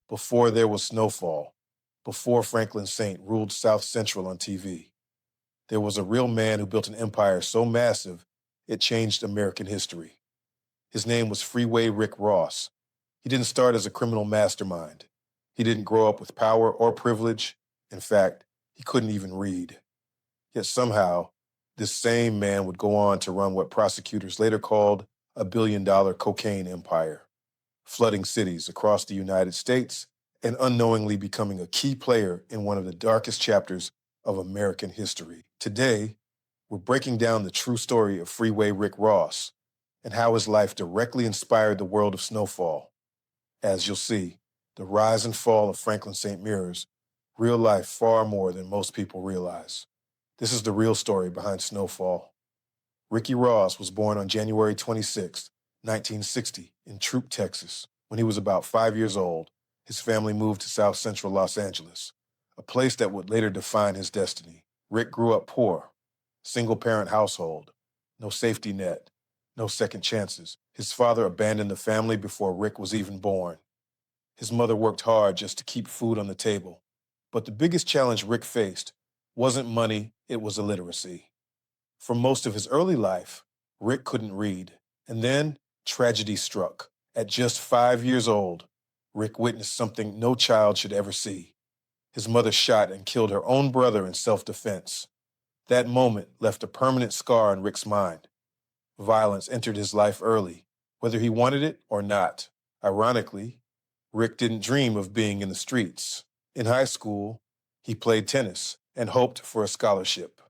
before there was Snowfall, before Franklin Saint ruled South Central on TV. There was a real man who built an empire so massive it changed American history. His name was Freeway Rick Ross. He didn't start as a criminal mastermind. He didn't grow up with power or privilege. In fact, he couldn't even read. Yet somehow, this same man would go on to run what prosecutors later called a billion-dollar cocaine empire, flooding cities across the United States and unknowingly becoming a key player in one of the darkest chapters of American history. Today, we're breaking down the true story of Freeway Rick Ross and how his life directly inspired the world of Snowfall. As you'll see, the rise and fall of Franklin St. mirrors real life far more than most people realize. This is the real story behind Snowfall. Ricky Ross was born on January 26, 1960, in Troop, Texas. When he was about 5 years old, his family moved to South Central Los Angeles, a place that would later define his destiny. Rick grew up poor, single-parent household, no safety net, no second chances. His father abandoned the family before Rick was even born. His mother worked hard just to keep food on the table. But the biggest challenge Rick faced wasn't money, it was illiteracy. For most of his early life, Rick couldn't read. And then tragedy struck. At just 5 years old, Rick witnessed something no child should ever see. His mother shot and killed her own brother in self-defense. That moment left a permanent scar on Rick's mind. Violence entered his life early, whether he wanted it or not. Ironically, Rick didn't dream of being in the streets. In high school, he played tennis and hoped for a scholarship.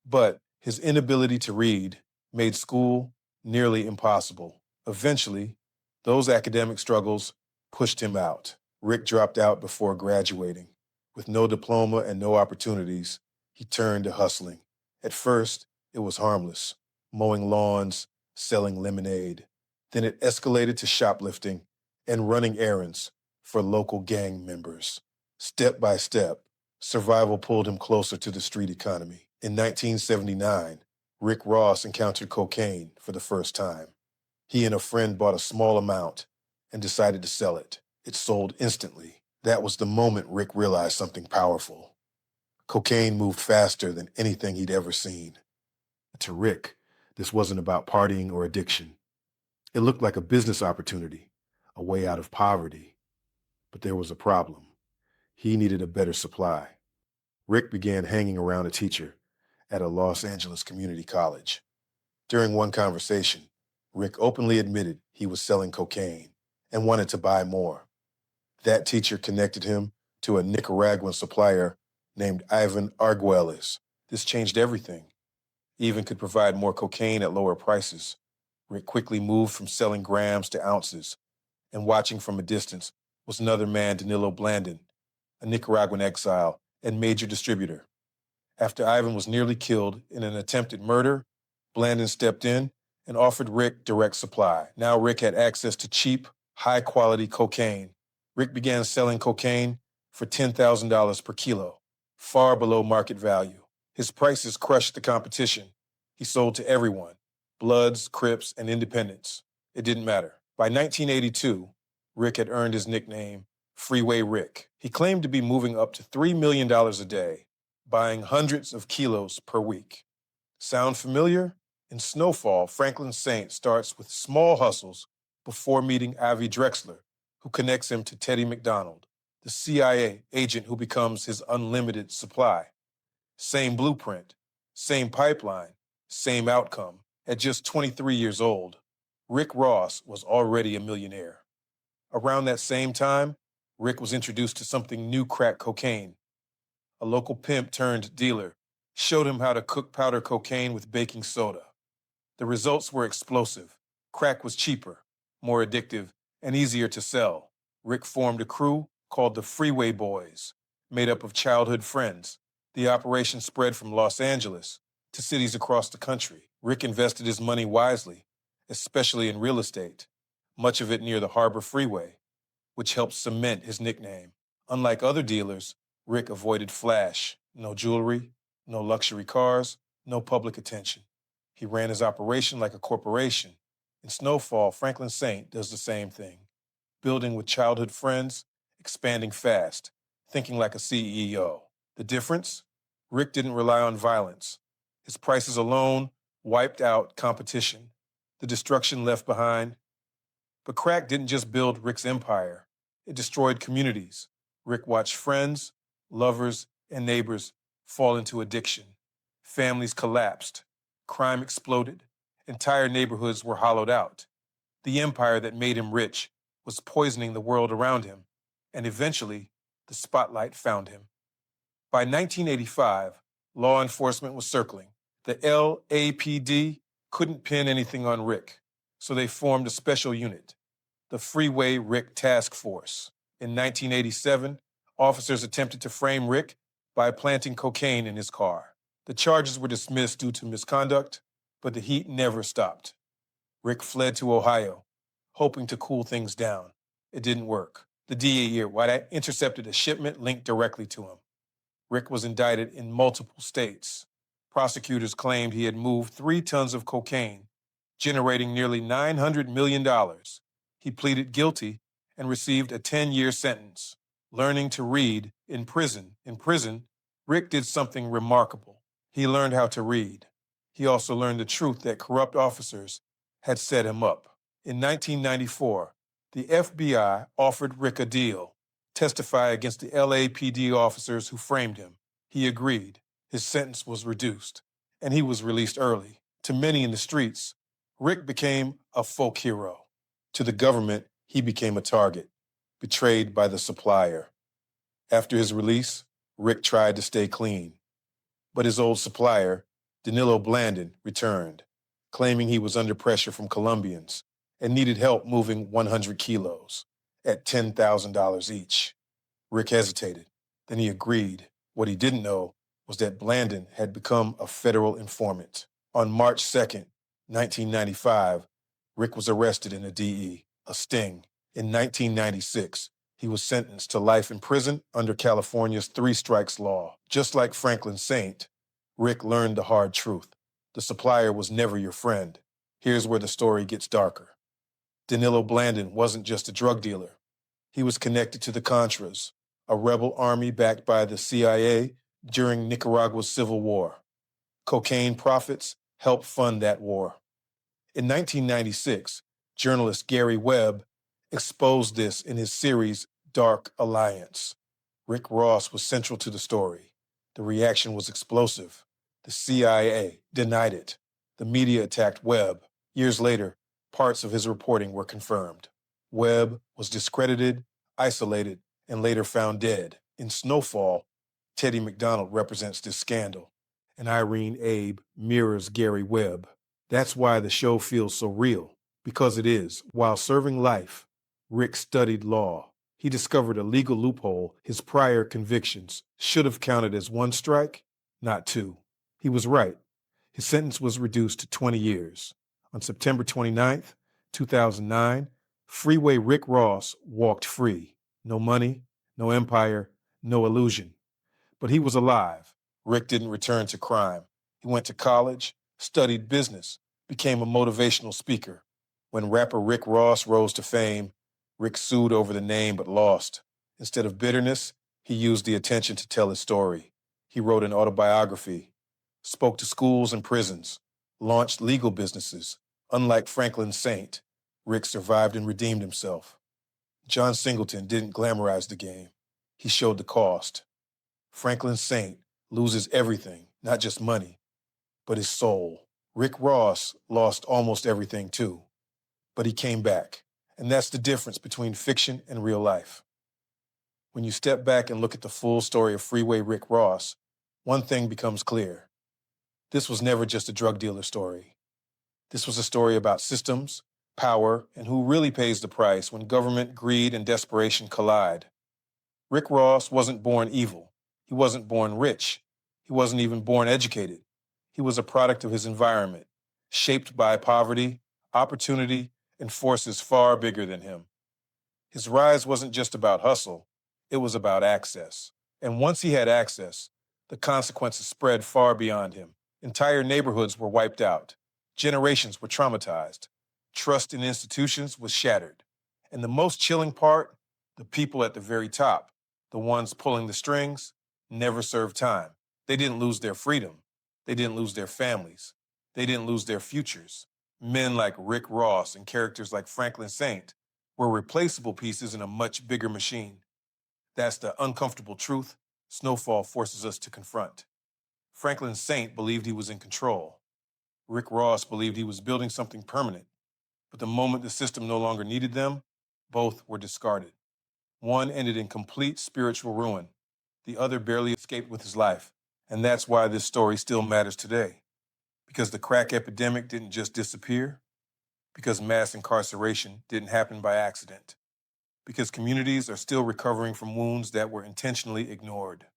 But his inability to read made school nearly impossible. Eventually, those academic struggles pushed him out. Rick dropped out before graduating. With no diploma and no opportunities, he turned to hustling. At first, it was harmless, mowing lawns, selling lemonade. Then it escalated to shoplifting and running errands for local gang members. Step by step, survival pulled him closer to the street economy. In 1979, Rick Ross encountered cocaine for the first time. He and a friend bought a small amount and decided to sell it. It sold instantly. That was the moment Rick realized something powerful. Cocaine moved faster than anything he'd ever seen. To Rick, this wasn't about partying or addiction. It looked like a business opportunity, a way out of poverty. But there was a problem. He needed a better supply. Rick began hanging around a teacher at a Los Angeles community college. During one conversation, Rick openly admitted he was selling cocaine and wanted to buy more. That teacher connected him to a Nicaraguan supplier named Ivan Arguelles. This changed everything. He even could provide more cocaine at lower prices. Rick quickly moved from selling grams to ounces, and watching from a distance was another man, Danilo Blandon, a Nicaraguan exile and major distributor. After Ivan was nearly killed in an attempted murder, Blandon stepped in and offered Rick direct supply. Now Rick had access to cheap, high-quality cocaine. Rick began selling cocaine for $10,000 per kilo, far below market value. His prices crushed the competition. He sold to everyone, Bloods, Crips, and Independents. It didn't matter. By 1982, Rick had earned his nickname, Freeway Rick. He claimed to be moving up to $3 million a day, buying hundreds of kilos per week. Sound familiar? In Snowfall, Franklin Saint starts with small hustles before meeting Avi Drexler, who connects him to Teddy McDonald, the CIA agent who becomes his unlimited supply. Same blueprint, same pipeline, same outcome. At just 23 years old, Rick Ross was already a millionaire. Around that same time, Rick was introduced to something new: crack cocaine. A local pimp turned dealer showed him how to cook powder cocaine with baking soda. The results were explosive. Crack was cheaper, more addictive, and easier to sell. Rick formed a crew called the Freeway Boys, made up of childhood friends. The operation spread from Los Angeles to cities across the country. Rick invested his money wisely, especially in real estate, much of it near the Harbor Freeway, which helped cement his nickname. Unlike other dealers, Rick avoided flash: no jewelry, no luxury cars, no public attention. He ran his operation like a corporation. In Snowfall, Franklin Saint does the same thing, building with childhood friends expanding fast, thinking like a CEO. The difference? Rick didn't rely on violence. His prices alone wiped out competition. The destruction left behind. But crack didn't just build Rick's empire, it destroyed communities. Rick watched friends, lovers, and neighbors fall into addiction. Families collapsed. Crime exploded. Entire neighborhoods were hollowed out. The empire that made him rich was poisoning the world around him, and eventually, the spotlight found him. By 1985, law enforcement was circling. The LAPD couldn't pin anything on Rick, so they formed a special unit, the Freeway Rick Task Force. In 1987, officers attempted to frame Rick by planting cocaine in his car. The charges were dismissed due to misconduct, but the heat never stopped. Rick fled to Ohio, hoping to cool things down. It didn't work. The DEA intercepted a shipment linked directly to him. Rick was indicted in multiple states. Prosecutors claimed he had moved 3 tons of cocaine, generating nearly $900 million. He pleaded guilty and received a 10-year sentence. Learning to read in prison. In prison, Rick did something remarkable. He learned how to read. He also learned the truth that corrupt officers had set him up. In 1994, the FBI offered Rick a deal: testify against the LAPD officers who framed him. He agreed. His sentence was reduced, and he was released early. To many in the streets, Rick became a folk hero. To the government, he became a target, betrayed by the supplier. After his release, Rick tried to stay clean. But his old supplier, Danilo Blandon, returned, claiming he was under pressure from Colombians and needed help moving 100 kilos at $10,000 each. Rick hesitated. Then he agreed. What he didn't know was that Blandon had become a federal informant. On March 2nd, 1995, Rick was arrested in a sting. In 1996, he was sentenced to life in prison under California's 3 strikes law. Just like Franklin Saint, Rick learned the hard truth. The supplier was never your friend. Here's where the story gets darker. Danilo Blandon wasn't just a drug dealer. He was connected to the Contras, a rebel army backed by the CIA during Nicaragua's civil war. Cocaine profits helped fund that war. In 1996, journalist Gary Webb exposed this in his series Dark Alliance. Rick Ross was central to the story. The reaction was explosive. The CIA denied it. The media attacked Webb. Years later, parts of his reporting were confirmed. Webb was discredited, isolated, and later found dead. In Snowfall, Teddy McDonald represents this scandal, and Irene Abe mirrors Gary Webb. That's why the show feels so real, because it is. While serving life, Rick studied law. He discovered a legal loophole his prior convictions should have counted as 1 strike, not 2. He was right. His sentence was reduced to 20 years. On September 29th, 2009, Freeway Rick Ross walked free. No money, no empire, no illusion. But he was alive. Rick didn't return to crime. He went to college, studied business, became a motivational speaker. When rapper Rick Ross rose to fame, Rick sued over the name but lost. Instead of bitterness, he used the attention to tell his story. He wrote an autobiography, spoke to schools and prisons, launched legal businesses. Unlike Franklin Saint, Rick survived and redeemed himself. John Singleton didn't glamorize the game. He showed the cost. Franklin Saint loses everything, not just money, but his soul. Rick Ross lost almost everything too, but he came back. And that's the difference between fiction and real life. When you step back and look at the full story of Freeway Rick Ross, one thing becomes clear. This was never just a drug dealer story. This was a story about systems, power, and who really pays the price when government, greed, and desperation collide. Rick Ross wasn't born evil. He wasn't born rich. He wasn't even born educated. He was a product of his environment, shaped by poverty, opportunity, and forces far bigger than him. His rise wasn't just about hustle, it was about access. And once he had access, the consequences spread far beyond him. Entire neighborhoods were wiped out. Generations were traumatized. Trust in institutions was shattered. And the most chilling part, The people at the very top, the ones pulling the strings, never served time. They didn't lose their freedom. They didn't lose their families. They didn't lose their futures. Men like Rick Ross and characters like Franklin Saint were replaceable pieces in a much bigger machine. That's the uncomfortable truth Snowfall forces us to confront. Franklin Saint believed he was in control. Rick Ross believed he was building something permanent. But the moment the system no longer needed them, both were discarded. One ended in complete spiritual ruin. The other barely escaped with his life. And that's why this story still matters today. Because the crack epidemic didn't just disappear. Because mass incarceration didn't happen by accident. Because communities are still recovering from wounds that were intentionally ignored.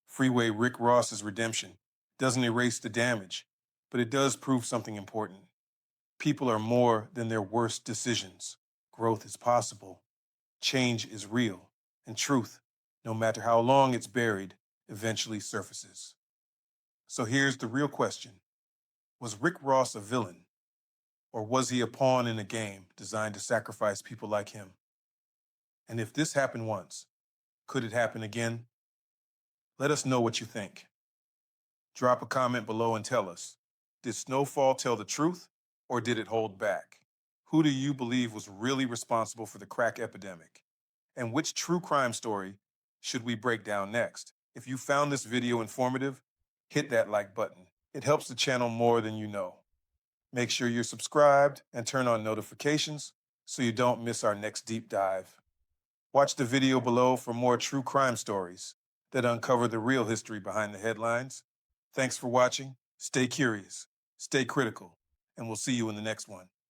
Freeway Rick Ross's redemption doesn't erase the damage, but it does prove something important. People are more than their worst decisions. Growth is possible. Change is real. And truth, no matter how long it's buried, eventually surfaces. So here's the real question. Was Rick Ross a villain? Or was he a pawn in a game designed to sacrifice people like him? And if this happened once, could it happen again? Let us know what you think. Drop a comment below and tell us, did Snowfall tell the truth or did it hold back? Who do you believe was really responsible for the crack epidemic? And which true crime story should we break down next? If you found this video informative, hit that like button. It helps the channel more than you know. Make sure you're subscribed and turn on notifications so you don't miss our next deep dive. Watch the video below for more true crime stories that uncover the real history behind the headlines. Thanks for watching. Stay curious, stay critical, and we'll see you in the next one.